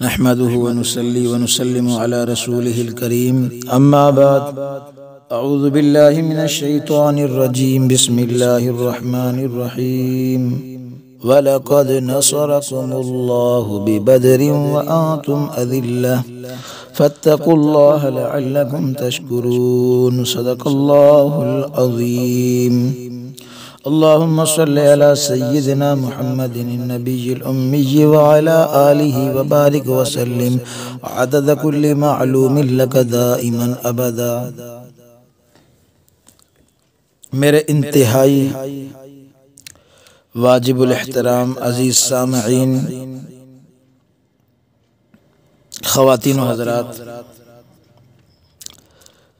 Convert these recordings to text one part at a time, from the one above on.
نحمده ونصلي ونسلم على رسوله الكريم أما بعد أعوذ بالله من الشيطان الرجيم بسم الله الرحمن الرحيم وَلَقَدْ نَصَرَكُمُ اللَّهُ بِبَدْرٍ وَأَنْتُمْ أَذِلَّةٌ فَاتَّقُوا اللَّهَ لَعَلَّكُمْ تَشْكُرُونَ صدق الله العظيم. اللهم صل على سيدنا محمد النبي الأمي وعلى آله وبارك وسلم عدد كل معلوم لك دائما أبدا. میرے انتہائی واجب الاحترام عزیز سامعین، خواتین و حضرات،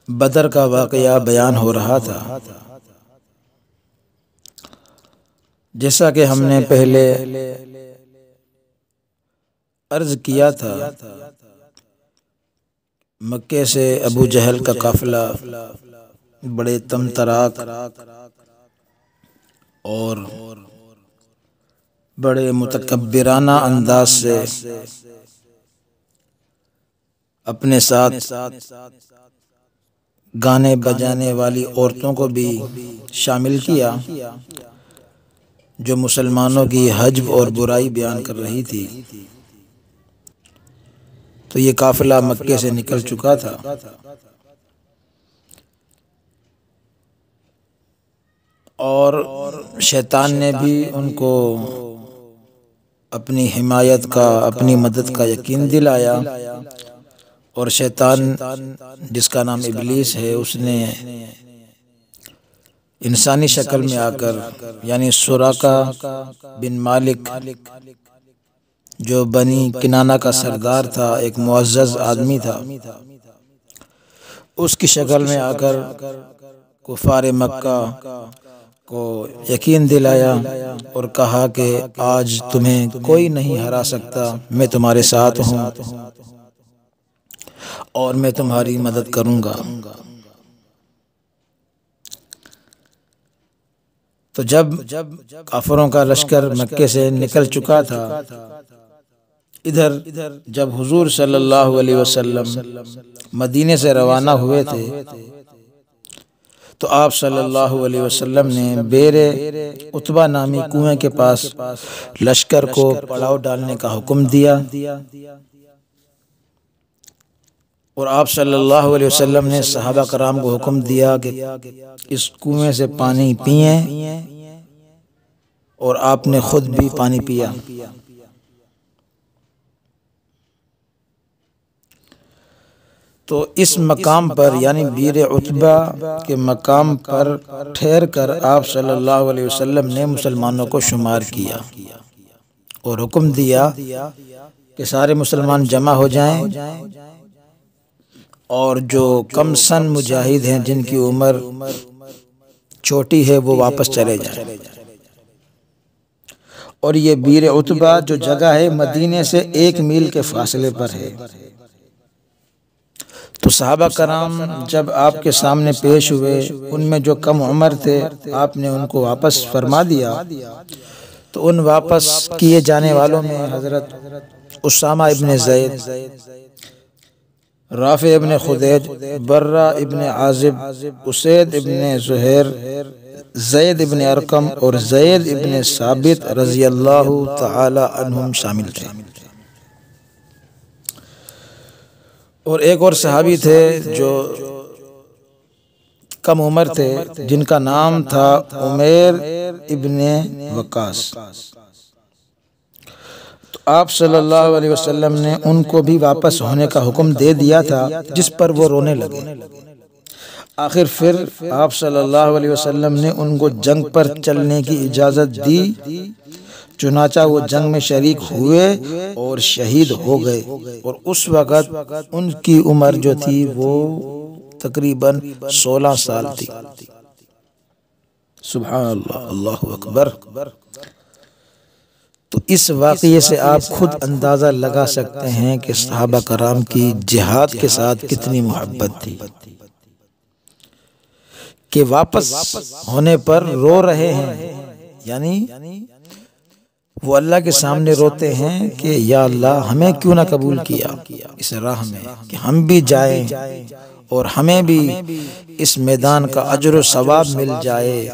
بدر کا واقعہ بیان ہو رہا تھا. جیسا کہ ہم نے پہلے عرض کیا تھا، مکے سے ابو جہل کا قافلہ بڑے طمطراک اور بڑے متکبرانہ انداز سے اپنے ساتھ گانے بجانے والی عورتوں کو بھی شامل کیا، جو مسلمانوں کی حجب اور برائی بیان کر رہی تھی. تو یہ قافلہ مکے سے نکل چکا تھا. اور شیطان نے بھی ان کو اپنی حمایت کا، اپنی مدد کا یقین دلایا. اور شیطان جس کا نام ابلیس ہے، اس نے انسانی شکل میں آ کر، یعنی سراقہ بن مالک جو بنی کنانہ کا سردار تھا، ایک معزز آدمی تھا، اس کی شکل میں آ کر کفار مکہ کو یقین دلایا اور کہا کہ آج تمہیں کوئی نہیں ہرا سکتا، میں تمہارے ساتھ ہوں اور میں تمہاری مدد کروں گا. تو جب کافروں کا لشکر مکے سے نکل چکا تھا، ادھر جب حضور صلی اللہ علیہ وسلم مدینے سے روانہ ہوئے تھے، تو آپ صلی اللہ علیہ وسلم نے بئر عتبہ نامی کنویں کے پاس لشکر کو پڑاؤ ڈالنے کا حکم دیا. اور آپ صلی اللہ علیہ وسلم نے صحابہ کرام کو حکم دیا کہ اس کنویں سے پانی پئیں، اور آپ نے خود بھی پانی پیا. تو اس مقام پر، یعنی بئر عتبہ کے مقام پر ٹھہر کر آپ صلی اللہ علیہ وسلم نے مسلمانوں کو شمار کیا اور حکم دیا کہ سارے مسلمان جمع ہو جائیں، اور جو کم سن مجاہد ہیں، جن کی عمر چھوٹی ہے، وہ واپس چلے جائیں. اور یہ بئر عتبہ جو جگہ ہے، مدینے سے 1 میل کے فاصلے پر ہے. تو صحابہ کرام جب آپ کے سامنے پیش ہوئے، ان میں جو کم عمر تھے، آپ نے ان کو واپس فرما دیا. تو ان واپس کیے جانے والوں میں حضرت اسامہ ابن زید، رافع ابن خدیج، برہ ابن عازب، اسید ابن زہیر، زید ابن ارقم اور زید ابن ثابت رضی اللہ تعالی عنہم شامل تھے. اور ایک اور صحابی تھے جو کم عمر تھے، جن کا نام تھا عمیر ابن وقاص. تو آپ صلی اللہ علیہ وسلم نے ان کو بھی واپس ہونے کا حکم دے دیا تھا، جس پر وہ رونے لگے. آخر پھر آپ صلی اللہ علیہ وسلم نے ان کو جنگ پر چلنے کی اجازت دی. چنانچہ وہ جنگ میں شریک ہوئے اور شہید ہو گئے. اور اس وقت ان کی عمر جو تھی وہ تقریباً 16 سال تھی. سبحان اللہ، اللہ اکبر. تو اس واقعے سے آپ خود اندازہ لگا سکتے ہیں کہ صحابہ کرام کی جہاد کے ساتھ کتنی محبت تھی، کہ واپس ہونے پر رو رہے ہیں. یعنی وہ اللہ کے سامنے روتے ہیں کہ یا اللہ ہمیں کیوں نہ قبول کیا اس راہ میں کہ ہم بھی جائیں اور ہمیں بھی اس میدان کا اجر و ثواب مل جائے،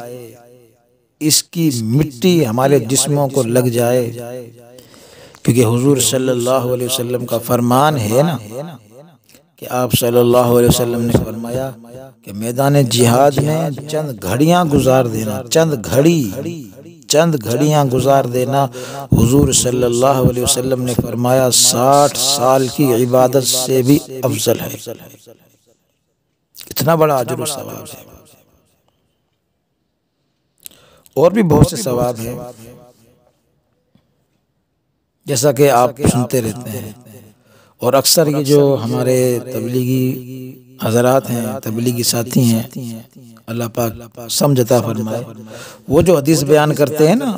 اس کی مٹی ہمارے جسموں کو لگ جائے، کیونکہ حضور صلی اللہ علیہ وسلم کا فرمان ہے نا کہ آپ صلی اللہ علیہ وسلم نے فرمایا کہ میدان جہاد میں چند گھڑیاں گزار دینا، چند گھڑیاں گزار دینا، حضور صلی اللہ علیہ وسلم نے فرمایا 60 سال کی عبادت سے بھی افضل ہے۔ اتنا بڑا اجر و ثواب ہے، اور بھی بہت سے ثواب ہیں جیسا کہ آپ سنتے رہتے ہیں، اور اکثر یہ جو ہمارے تبلیغی حضرات ہیں، تبلیغی ساتھی ہیں، اللہ پاک سمجھ عطا فرمائے، وہ جو حدیث بیان کرتے ہیں نا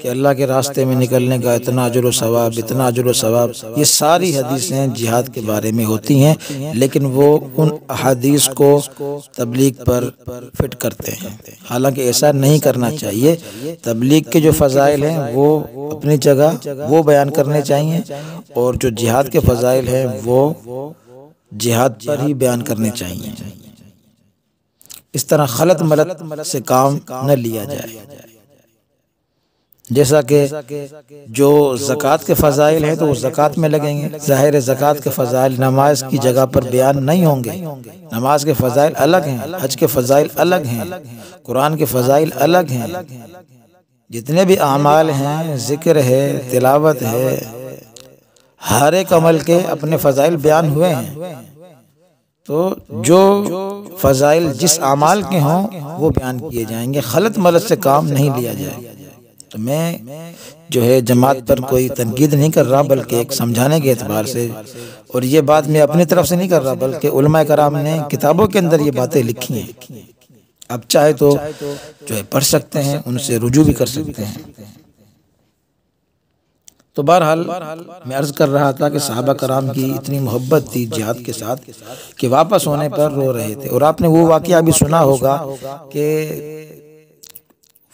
کہ اللہ کے راستے میں نکلنے کا اتنا اجر و ثواب، اتنا اجر و ثواب، یہ ساری حدیثیں جہاد کے بارے میں ہوتی ہیں، لیکن وہ ان احادیث کو تبلیغ پر فٹ کرتے ہیں، حالانکہ ایسا نہیں کرنا چاہیے۔ تبلیغ کے جو فضائل ہیں وہ اپنی جگہ وہ بیان کرنے چاہیے، اور جو جہاد کے فضائل ہیں وہ جہاد پر ہی بیان کرنے چاہیے۔ اس طرح خلط ملط سے کام نہ لیا جائے، جیسا کہ جو زکوٰۃ کے فضائل ہیں تو وہ زکوٰۃ میں لگیں گے، ظاہر زکوٰۃ کے فضائل نماز کی جگہ پر بیان نہیں ہوں گے، نماز کے فضائل الگ ہیں، حج کے فضائل الگ ہیں، قرآن کے فضائل الگ ہیں، جتنے بھی اعمال ہیں، ذکر ہے، تلاوت ہے، ہر ایک عمل کے اپنے فضائل بیان ہوئے ہیں، تو جو فضائل جس اعمال کے ہوں وہ بیان کیے جائیں گے، خلط ملط سے کام نہیں لیا جائے۔ تو میں جو ہے جماعت پر کوئی تنقید نہیں کر رہا، بلکہ ایک سمجھانے کے اعتبار سے، اور یہ بات میں اپنی طرف سے نہیں کر رہا، بلکہ علماء کرام نے کتابوں کے اندر یہ باتیں لکھی ہیں، اب چاہے تو جو ہے پڑھ سکتے ہیں، ان سے رجوع بھی کر سکتے ہیں۔ تو بہرحال میں عرض کر رہا تھا کہ صحابہ کرام کی اتنی محبت تھی جہاد کے ساتھ کہ واپس ہونے پر رو رہے تھے، اور آپ نے وہ واقعہ بھی سنا ہوگا کہ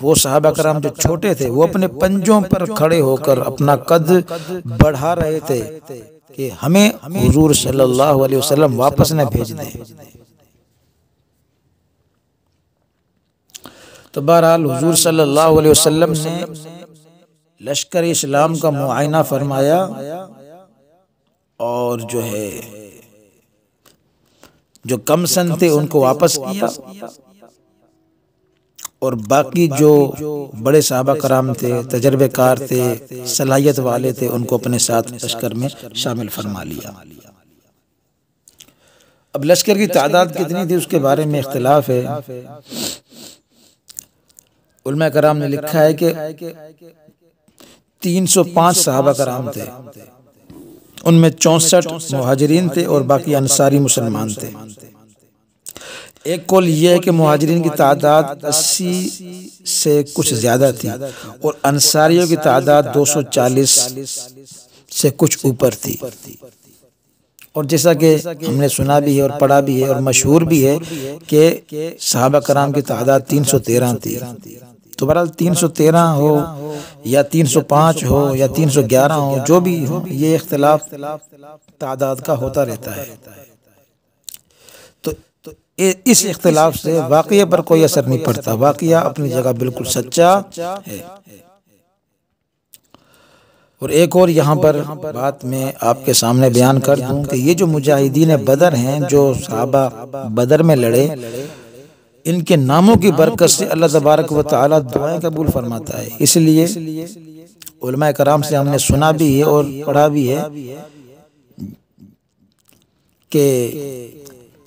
وہ صحابہ کرام جو چھوٹے تھے وہ اپنے پنجوں پر کھڑے ہو کر اپنا قد بڑھا رہے تھے کہ ہمیں حضور صلی اللہ علیہ وسلم واپس نہ بھیج دیں۔ تو بہرحال حضور صلی اللہ علیہ وسلم نے لشکر اسلام کا معائنہ فرمایا، اور جو ہے جو کم سن تھے ان کو واپس کیا، اور باقی جو بڑے صحابہ کرام تھے، تجربے کار تھے، صلاحیت والے تھے، ان کو اپنے ساتھ لشکر میں شامل فرما لیا۔ اب لشکر کی تعداد کتنی تھی اس کے بارے میں اختلاف ہے، علماء کرام نے لکھا ہے کہ 305 صحابہ کرام تھے، ان میں 64 مہاجرین تھے اور باقی انصاری مسلمان تھے۔ ایک قول یہ ہے کہ مہاجرین کی تعداد 80 سے کچھ زیادہ تھی، اور انصاریوں کی تعداد 240 سے کچھ اوپر تھی، اور جیسا کہ ہم نے سنا بھی ہے اور پڑھا بھی ہے اور مشہور بھی ہے کہ صحابہ کرام کی تعداد 313 تھی۔ تو بہرحال 313 ہو یا 305 ہو یا 311 ہو، جو بھی ہو، یہ اختلاف تعداد کا ہوتا رہتا ہے، تو اس اختلاف سے واقعہ پر کوئی اثر نہیں پڑتا، واقعہ اپنی جگہ بالکل سچا ہے۔ اور ایک اور یہاں پر بات میں آپ کے سامنے بیان کر دوں کہ یہ جو مجاہدین بدر ہیں، جو صحابہ بدر میں لڑے، ان کے ناموں کی برکت سے اللہ تبارک و تعالی دعائیں قبول فرماتا ہے۔ اس لیے علماء کرام سے ہم نے سنا بھی ہے اور پڑھا بھی ہے کہ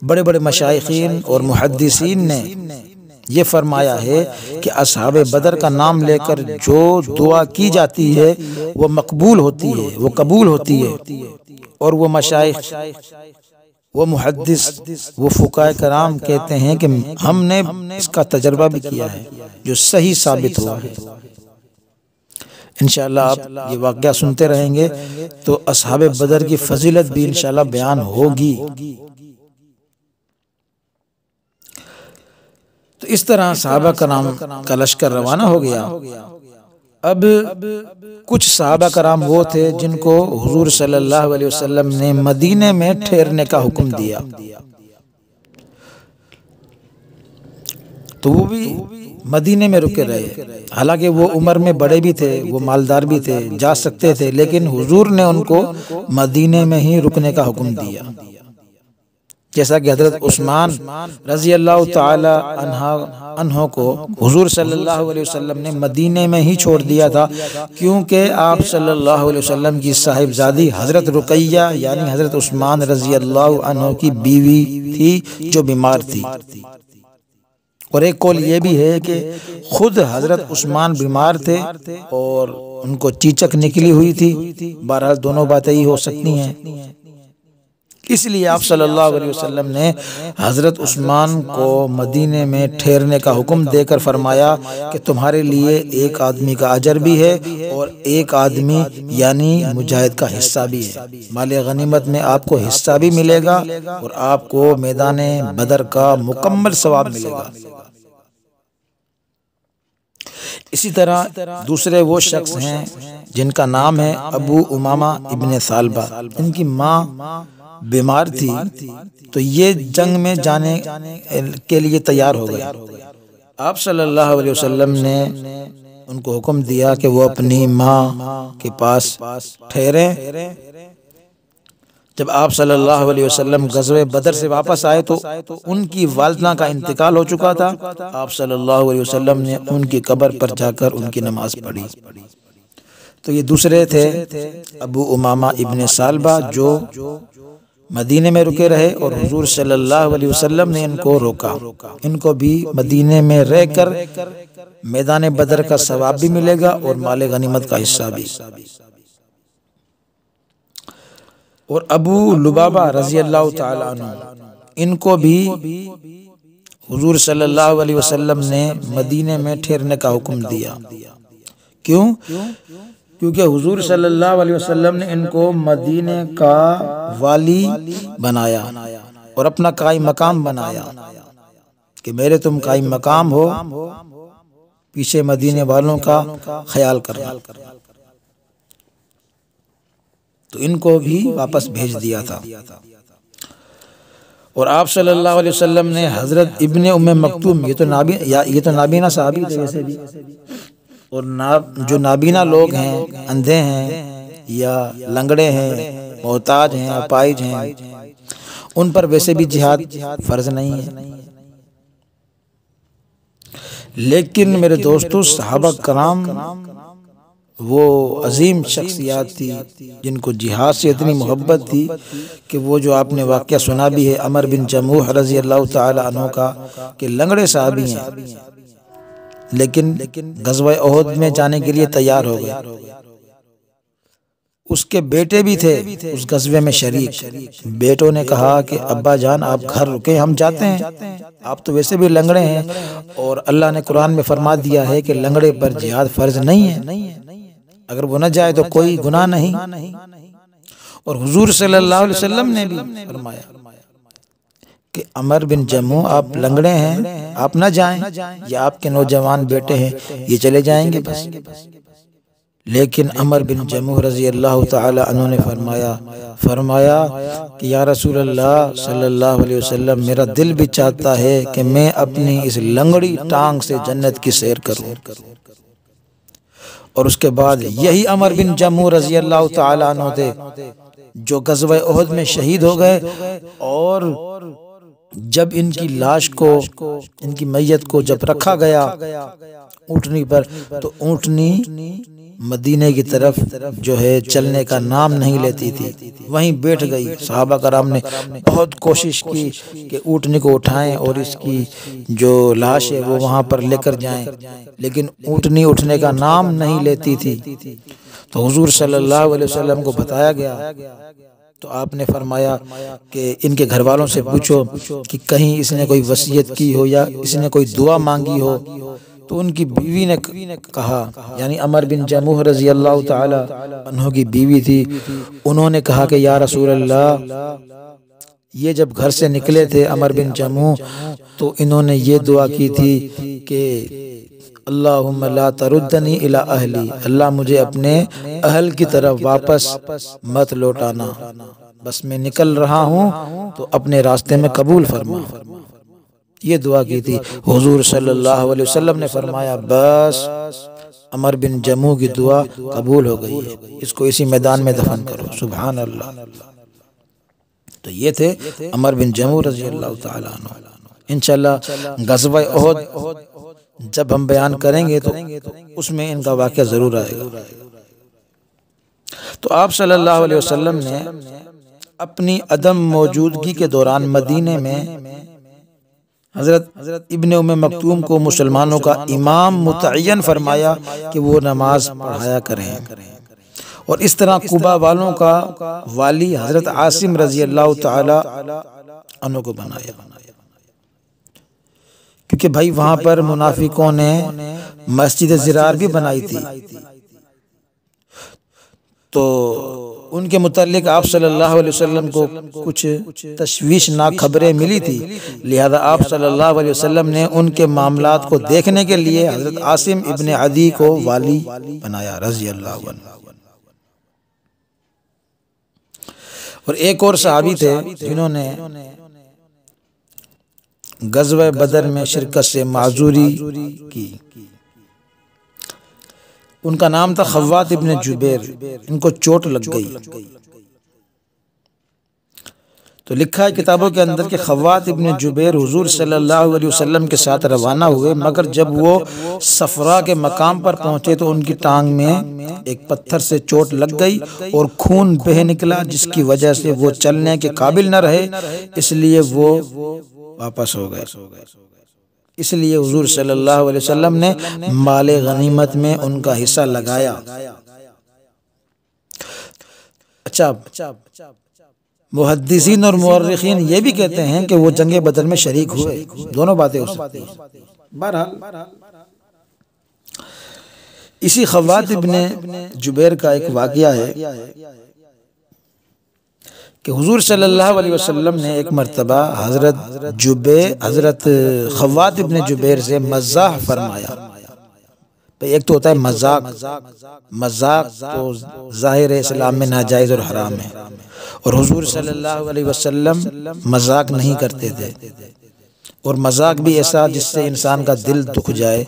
بڑے بڑے مشائخین اور محدثین نے یہ فرمایا ہے کہ اصحاب بدر کا نام لے کر جو دعا کی جاتی ہے وہ مقبول ہوتی ہے، وہ قبول ہوتی ہے، اور وہ مشائخ، وہ محدث، وہ فقہاء کرام کہتے ہیں کہ ہم نے اس کا تجربہ بھی کیا ہے جو صحیح ثابت ہوا ہے۔ انشاءاللہ آپ یہ واقعہ سنتے رہیں گے تو اصحاب بدر کی فضیلت بھی انشاءاللہ بیان ہوگی۔ تو اس طرح صحابہ کرام کا لشکر روانہ ہو گیا، اب کچھ صحابہ کرام وہ تھے جن کو حضور صلی اللہ علیہ وسلم نے مدینے میں ٹھہرنے کا حکم دیا، تو وہ بھی مدینے میں رکے رہے، حالانکہ وہ عمر میں بڑے بھی تھے، وہ مالدار بھی تھے، جا سکتے تھے، لیکن حضور نے ان کو مدینے میں ہی رکنے کا حکم دیا، جیسا کہ حضرت عثمان رضی اللہ تعالی عنہ کو حضور صلی اللہ علیہ وسلم نے مدینے میں ہی چھوڑ دیا تھا، کیونکہ آپ صلی اللہ علیہ وسلم کی صاحبزادی حضرت رقیہ یعنی حضرت عثمان رضی اللہ عنہ کی بیوی تھی جو بیمار تھی، اور ایک قول یہ بھی ہے کہ خود حضرت عثمان بیمار تھے اور ان کو چیچک نکلی ہوئی تھی، بہرحال دونوں باتیں ہی ہو سکتی ہیں، اس لیے آپ صلی اللہ علیہ وسلم نے حضرت عثمان کو مدینے میں ٹھہرنے کا حکم دے کر فرمایا کہ تمہارے لیے ایک آدمی کا اجر بھی ہے اور ایک آدمی یعنی مجاہد کا حصہ بھی ہے، مال غنیمت میں آپ کو حصہ بھی ملے گا اور آپ کو میدان بدر کا مکمل ثواب ملے گا۔ اسی طرح دوسرے وہ شخص ہیں جن کا نام ہے ابو امامہ ابن ثعلبہ، ان کی ماں بیمار تھی، تو یہ جنگ میں جانے کے لیے تیار ہو گئے، آپ صلی اللہ علیہ وسلم نے ان کو حکم دیا کہ وہ اپنی ماں کے پاس ٹھہریں۔ جب آپ صلی اللہ علیہ وسلم غزوہ بدر سے واپس آئے تو ان کی والدہ کا انتقال ہو چکا تھا، آپ صلی اللہ علیہ وسلم نے ان کی قبر پر جا کر ان کی نماز پڑھی۔ تو یہ دوسرے تھے ابو امامہ ابن ثعلبہ جو مدینے میں رکے رہے اور حضور صلی اللہ علیہ وسلم نے ان کو روکا، ان کو بھی مدینے میں رہ کر میدان بدر کا ثواب بھی ملے گا اور مال غنیمت کا حصہ بھی۔ اور ابو لبابہ رضی اللہ تعالی عنہ، ان کو بھی حضور صلی اللہ علیہ وسلم نے مدینے میں ٹھہرنے کا حکم دیا، کیوں؟ کیونکہ حضور صلی اللہ علیہ وسلم نے ان کو مدینے کا والی بنایا اور اپنا قائم مقام بنایا کہ میرے تم قائم مقام ہو، پیچھے مدینے والوں کا خیال کرنا، تو ان کو بھی واپس بھیج دیا تھا۔ اور آپ صلی اللہ علیہ وسلم نے حضرت ابن ام مکتوم، یہ تو نابینا صحابی تھے ویسے بھی، اور جو نابینا لوگ ہیں، اندھے ہیں یا لنگڑے ہیں، محتاج ہیں، اپائج ہیں، ان پر ویسے بھی جہاد فرض نہیں ہے، لیکن میرے دوستو صحابہ کرام وہ عظیم شخصیات تھی جن کو جہاد سے اتنی محبت تھی کہ وہ جو آپ نے واقعہ سنا بھی ہے عمر بن جموح رضی اللہ تعالی عنہ کا، کہ لنگڑے صحابی ہیں لیکن غزوہ احد میں جانے کے لیے تیار ہو گئے، اس کے بیٹے بھی تھے اس غزوے میں شریک، بیٹوں نے کہا کہ ابا جان آپ گھر رکیں، ہم جاتے ہیں، آپ تو ویسے بھی لنگڑے ہیں اور اللہ نے قرآن میں فرما دیا ہے کہ لنگڑے پر جہاد فرض نہیں ہے، اگر وہ نہ جائے تو کوئی گناہ نہیں، اور حضور صلی اللہ علیہ وسلم نے بھی فرمایا کہ عمر بن جموح آپ لنگڑے ہیں، آپ نہ جائیں، یہ آپ کے نوجوان بیٹے ہیں، یہ چلے جائیں گے بس، لیکن عمر بن جموح رضی اللہ تعالی عنہ نے فرمایا کہ یا رسول اللہ صلی اللہ علیہ وسلم، میرا دل بھی چاہتا ہے کہ میں اپنی اس لنگڑی ٹانگ سے جنت کی سیر کروں۔ اور اس کے بعد یہی عمر بن جموح رضی اللہ تعالی عنہ تھے جو غزوہ احد میں شہید ہو گئے، اور جب ان کی لاش کو، ان کی میت کو جب رکھا گیا اونٹنی پر، تو اونٹنی مدینے کی طرف جو ہے چلنے کا نام نہیں لیتی تھی، وہیں بیٹھ گئی۔ صحابہ کرام نے بہت کوشش کی کہ اونٹنی کو اٹھائیں اور اس کی جو لاش ہے وہ وہاں پر لے کر جائیں، لیکن اونٹنی اٹھنے کا نام نہیں لیتی تھی، تو حضور صلی اللہ علیہ وسلم کو بتایا گیا، تو آپ نے فرمایا کہ ان کے گھر والوں سے پوچھو کہ کہیں اس نے کوئی وصیت کی ہو یا اس نے کوئی دعا مانگی ہو، تو ان کی بیوی نے کہا، یعنی عمر بن جموح رضی اللہ تعالی عنہ کی بیوی تھی، انہوں نے کہا کہ یا رسول اللہ، یہ جب گھر سے نکلے تھے عمر بن جموح تو انہوں نے یہ دعا کی تھی کہ اللہم لا تردنی الی اہلی، اللہ مجھے اپنے اہل کی طرف واپس مت لوٹانا، بس میں نکل رہا ہوں تو اپنے راستے میں قبول فرما۔ یہ دعا کی تھی حضور صلی اللہ علیہ وسلم نے فرمایا بس عمر بن جموح کی دعا قبول ہو گئی ہے، اس کو اسی میدان میں دفن کرو۔ سبحان اللہ۔ تو یہ تھے عمر بن جموح رضی اللہ تعالیٰ عنہ۔ انشاءاللہ غزوہ احد جب ہم بیان کریں گے تو اس میں ان کا واقعہ ضرور آئے گا۔ تو آپ صلی اللہ علیہ وسلم نے اپنی عدم موجودگی کے دوران مدینے میں حضرت ابن ام مکتوم کو مسلمانوں کا امام متعین فرمایا کہ وہ نماز پڑھایا کریں، اور اس طرح قباء والوں کا والی حضرت عاصم رضی اللہ تعالی عنہ کو بنایا، کیونکہ بھائی وہاں پر منافقوں نے مسجد زرار بھی بنائی تھی، تو ان کے متعلق آپ صلی اللہ علیہ وسلم کو کچھ تشویشناک خبریں ملی تھی، لہذا آپ صلی اللہ علیہ وسلم نے ان کے معاملات کو دیکھنے کے لیے حضرت عاصم ابن عدی کو والی بنایا رضی اللہ عنہ۔ اور ایک اور صحابی تھے جنہوں نے غزوہ بدر میں شرکت سے معذوری کی، ان کا نام تھا خوات ابن جبیر، ان کو چوٹ لگ گئی۔ تو لکھا ہے کتابوں کے اندر کہ خوات ابن جبیر حضور صلی اللہ علیہ وسلم کے ساتھ روانہ ہوئے، مگر جب وہ صفرا کے مقام پر پہنچے تو ان کی ٹانگ میں ایک پتھر سے چوٹ لگ گئی اور خون بہہ نکلا، جس کی وجہ سے وہ چلنے کے قابل نہ رہے، اس لیے وہ واپس ہو گئے۔ اس لیے حضور صلی اللہ علیہ وسلم نے مال غنیمت میں ان کا حصہ لگایا۔ اچھا، محدثین اور مورخین یہ بھی کہتے ہیں کہ وہ جنگ بدر میں شریک ہوئے، دونوں باتیں ہو سکتی ہیں۔ بہرحال اسی خوات ابن جبیر کا ایک واقعہ ہے کہ حضور صلی اللہ علیہ وسلم نے ایک مرتبہ حضرت خوات ابن جبیر سے مزاح فرمایا۔ ایک تو ہوتا ہے مذاق تو ظاہر اسلام میں ناجائز اور حرام ہے، اور حضور صلی اللہ علیہ وسلم مذاق نہیں کرتے تھے، اور مذاق بھی ایسا جس سے انسان کا دل دکھ جائے،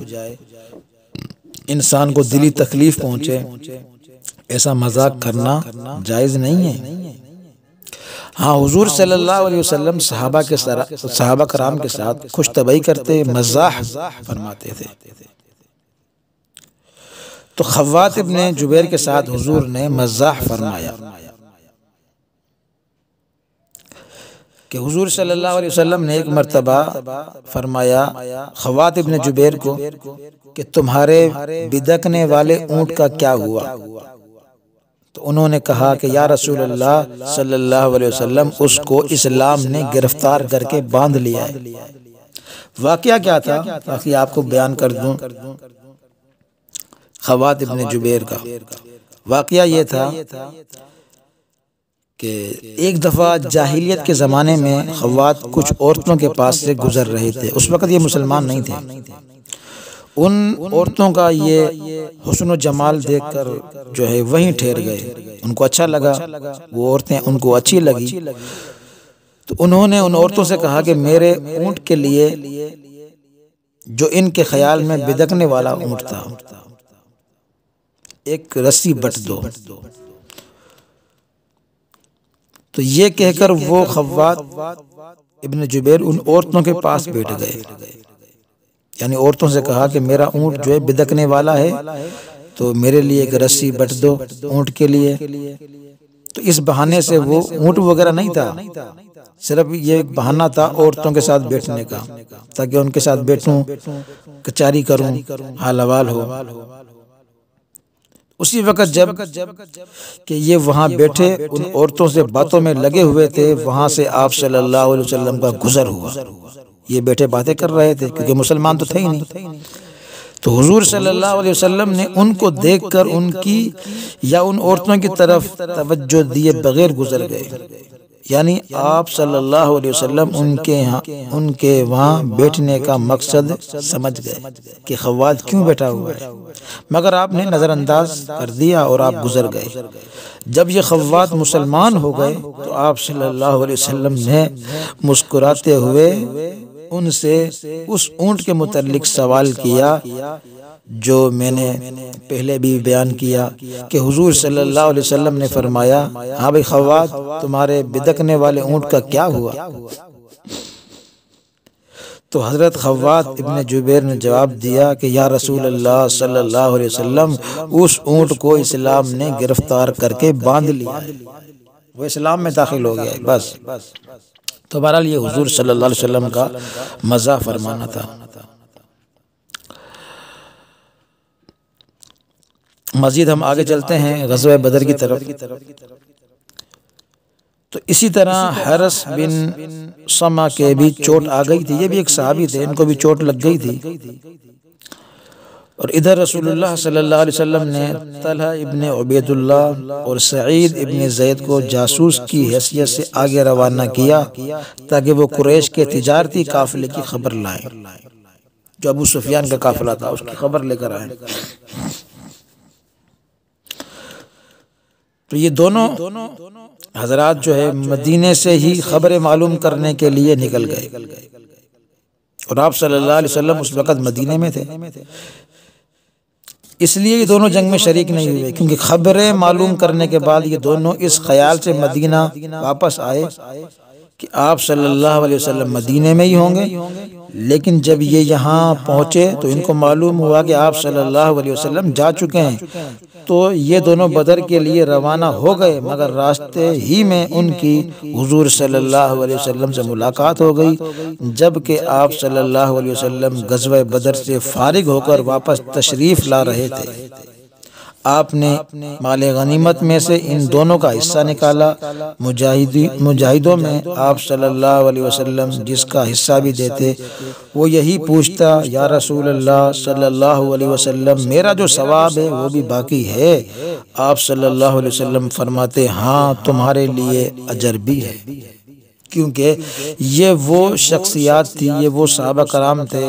انسان کو دلی تکلیف پہنچے، ایسا مذاق کرنا جائز نہیں ہے۔ ہاں، حضور صلی اللہ علیہ وسلم صحابہ کرام کے ساتھ خوش طبعی کرتے، مزاح فرماتے تھے۔ تو خوات ابن جبیر کے ساتھ حضور نے مزاح فرمایا کہ حضور صلی اللہ علیہ وسلم نے ایک مرتبہ فرمایا خوات ابن جبیر کو کہ تمہارے بدکنے والے اونٹ کا کیا ہوا؟ تو انہوں نے کہا کہ یا رسول اللہ صلی اللہ علیہ وسلم، اس کو اسلام نے گرفتار کر کے باندھ لیا ہے۔ واقعہ کیا تھا تاکہ آپ کو بیان کر دوں۔ خوات ابن جبیر کا واقعہ یہ تھا کہ ایک دفعہ جاہلیت کے زمانے میں خوات کچھ عورتوں کے پاس سے گزر رہے تھے، اس وقت یہ مسلمان نہیں تھے۔ ان عورتوں کا یہ حسن و جمال دیکھ کر جو ہے وہیں ٹھہر گئے، ان کو اچھا لگا، وہ عورتیں ان کو اچھی لگی، تو انہوں نے ان عورتوں سے کہا کہ میرے اونٹ کے لیے جو ان کے خیال میں بدکنے والا اونٹ تھا، ایک رسی بٹ دو۔ تو یہ کہہ کر وہ خوات ابن جبیر ان عورتوں کے پاس بیٹھ گئے، یعنی عورتوں سے کہا کہ میرا اونٹ جو ہے بدکنے والا ہے، تو میرے لیے ایک رسی بٹ دو اونٹ کے لیے۔ تو اس بہانے سے وہ اونٹ وغیرہ نہیں تھا، صرف یہ ایک بہانہ تھا عورتوں کے ساتھ بیٹھنے کا، تاکہ ان کے ساتھ بیٹھوں، کچاری کروں، حال حوال ہو۔ اسی وقت جب کہ یہ وہاں بیٹھے ان عورتوں سے باتوں میں لگے ہوئے تھے، وہاں سے آپ صلی اللہ علیہ وسلم کا گزر ہوا۔ یہ بیٹھے باتیں کر رہے تھے کیونکہ مسلمان تو تھے ہی نہیں۔ تو حضور صلی اللہ علیہ وسلم نے ان کو دیکھ کر ان کی یا ان عورتوں کی طرف توجہ دیے بغیر گزر گئے، یعنی آپ صلی اللہ علیہ وسلم ان کے وہاں بیٹھنے کا مقصد سمجھ گئے کہ خوات کیوں بیٹھا ہوا ہے، مگر آپ نے نظر انداز کر دیا اور آپ گزر گئے۔ جب یہ خوات مسلمان ہو گئے تو آپ صلی اللہ علیہ وسلم نے مسکراتے ہوئے ان سے اس اونٹ کے متعلق سوال کیا جو میں نے پہلے بھی بیان کیا کہ حضور صلی اللہ علیہ وسلم نے فرمایا، ہاں بھائی خوات، تمہارے بدکنے والے اونٹ کا کیا ہوا؟ تو حضرت خوات ابن جبیر نے جواب دیا کہ یا رسول اللہ صلی اللہ علیہ وسلم، اس اونٹ کو اسلام نے گرفتار کر کے باندھ لیا ہے، وہ اسلام میں داخل ہو گیا ہے بس۔ تو بہرحال یہ حضور صلی اللہ علیہ وسلم کا مزاح فرمانا تھا۔ مزید ہم آگے چلتے ہیں غزوہ بدر کی طرف۔ تو اسی طرح حرس بن سما کے بھی چوٹ آ گئی تھی، یہ بھی ایک صحابی تھے، ان کو بھی چوٹ لگ گئی تھی، اور ادھر رسول اللہ صلی اللہ علیہ وسلم نے طلحہ ابن عبید اللہ اور سعید ابن زید کو جاسوس کی حیثیت سے آگے روانہ کیا تاکہ وہ قریش کے تجارتی قافلے کی خبر لائیں، جو ابو سفیان کا قافلہ تھا اس کی خبر لے کر آئیں۔ تو یہ دونوں حضرات جو ہے مدینے سے ہی خبریں معلوم کرنے کے لیے نکل گئے، اور آپ صلی اللہ علیہ وسلم اس وقت مدینے میں تھے، اس لیے یہ دونوں جنگ میں شریک نہیں ہوئے، کیونکہ خبریں معلوم کرنے کے بعد یہ دونوں اس خیال سے مدینہ واپس آئے کہ آپ صلی اللہ علیہ وسلم مدینے میں ہی ہوں گے، لیکن جب یہ یہاں پہنچے تو ان کو معلوم ہوا کہ آپ صلی اللہ علیہ وسلم جا چکے ہیں، تو یہ دونوں بدر کے لیے روانہ ہو گئے، مگر راستے ہی میں ان کی حضور صلی اللہ علیہ وسلم سے ملاقات ہو گئی، جبکہ آپ صلی اللہ علیہ وسلم غزوہ بدر سے فارغ ہو کر واپس تشریف لا رہے تھے۔ آپ نے مال غنیمت میں سے ان دونوں کا حصہ نکالا، مجاہدوں میں آپ صلی اللہ علیہ وسلم جس کا حصہ بھی دیتے وہ یہی پوچھتا، یا رسول اللہ صلی اللہ علیہ وسلم میرا جو ثواب ہے وہ بھی باقی ہے؟ آپ صلی اللہ علیہ وسلم فرماتے، ہاں تمہارے لیے اجر بھی ہے، کیونکہ یہ وہ شخصیات تھی، یہ وہ صحابہ کرام تھے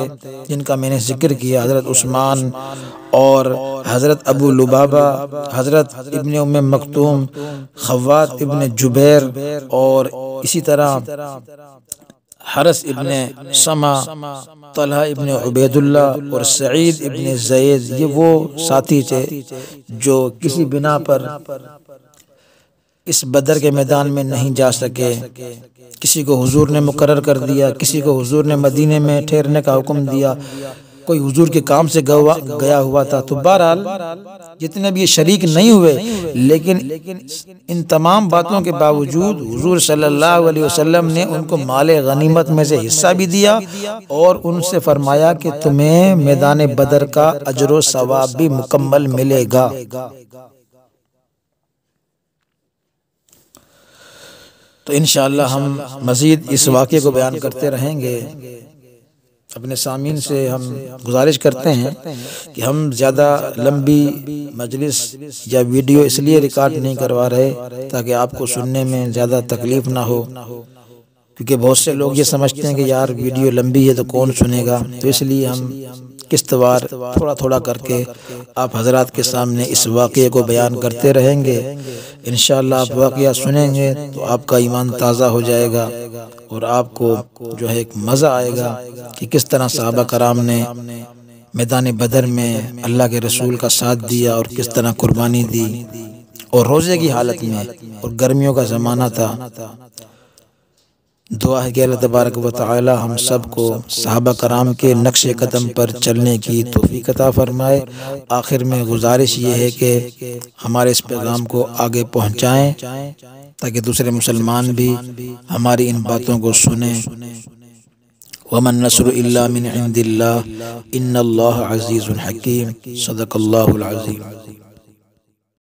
جن کا میں نے ذکر کیا، حضرت عثمان اور حضرت ابو لبابہ، حضرت ابن ام مکتوم، خوات ابن جبیر، اور اسی طرح حرس ابن سما، طلحہ ابن عبید اللہ اور سعید ابن زید، یہ وہ ساتھی تھے جو کسی بنا پر اس بدر کے میدان میں نہیں جا سکے، کسی کو حضور نے مقرر کر دیا، کسی کو حضور نے مدینے میں ٹھہرنے کا حکم دیا، کوئی حضور کے کام سے گیا ہوا تھا۔ تو بہرحال جتنے بھی یہ شریک نہیں ہوئے، لیکن ان تمام باتوں کے باوجود حضور صلی اللہ علیہ وسلم نے ان کو مال غنیمت میں سے حصہ بھی دیا اور ان سے فرمایا کہ تمہیں میدان بدر کا اجر و ثواب بھی مکمل ملے گا۔ تو انشاءاللہ ہم مزید اس واقعے کو بیان کرتے رہیں گے۔ اپنے سامعین سے ہم گزارش کرتے ہیں کہ ہم زیادہ لمبی مجلس یا ویڈیو اس لیے ریکارڈ نہیں کروا رہے تاکہ آپ کو سننے میں زیادہ تکلیف نہ ہو، کیونکہ بہت سے لوگ یہ سمجھتے ہیں کہ یار ویڈیو لمبی ہے تو کون سنے گا، تو اس لیے ہم قسط وار تھوڑا تھوڑا کر کے آپ حضرات کے سامنے اس واقعے کو بیان کرتے رہیں گے۔ انشاءاللہ آپ واقعہ سنیں گے تو آپ کا ایمان تازہ ہو جائے گا اور آپ کو جو ہے ایک مزہ آئے گا کہ کس طرح صحابہ کرام نے میدان بدر میں اللہ کے رسول کا ساتھ دیا اور کس طرح قربانی دی، اور روزے کی حالت میں، اور گرمیوں کا زمانہ تھا۔ دعا ہے کہ اللہ تبارک و تعالی ہم سب کو صحابہ کرام کے نقش قدم پر چلنے کی توفیق عطا فرمائے۔ آخر میں گزارش یہ ہے کہ ہمارے اس پیغام کو آگے پہنچائیں تاکہ دوسرے مسلمان بھی ہماری ان باتوں کو سنیں۔ وَمَا النَّصْرُ إِلَّا مِنْ عِنْدِ اللَّهِ إِنَّ اللَّهَ عَزِيزٌ حَكِيمٌ صدق اللہ العظیم۔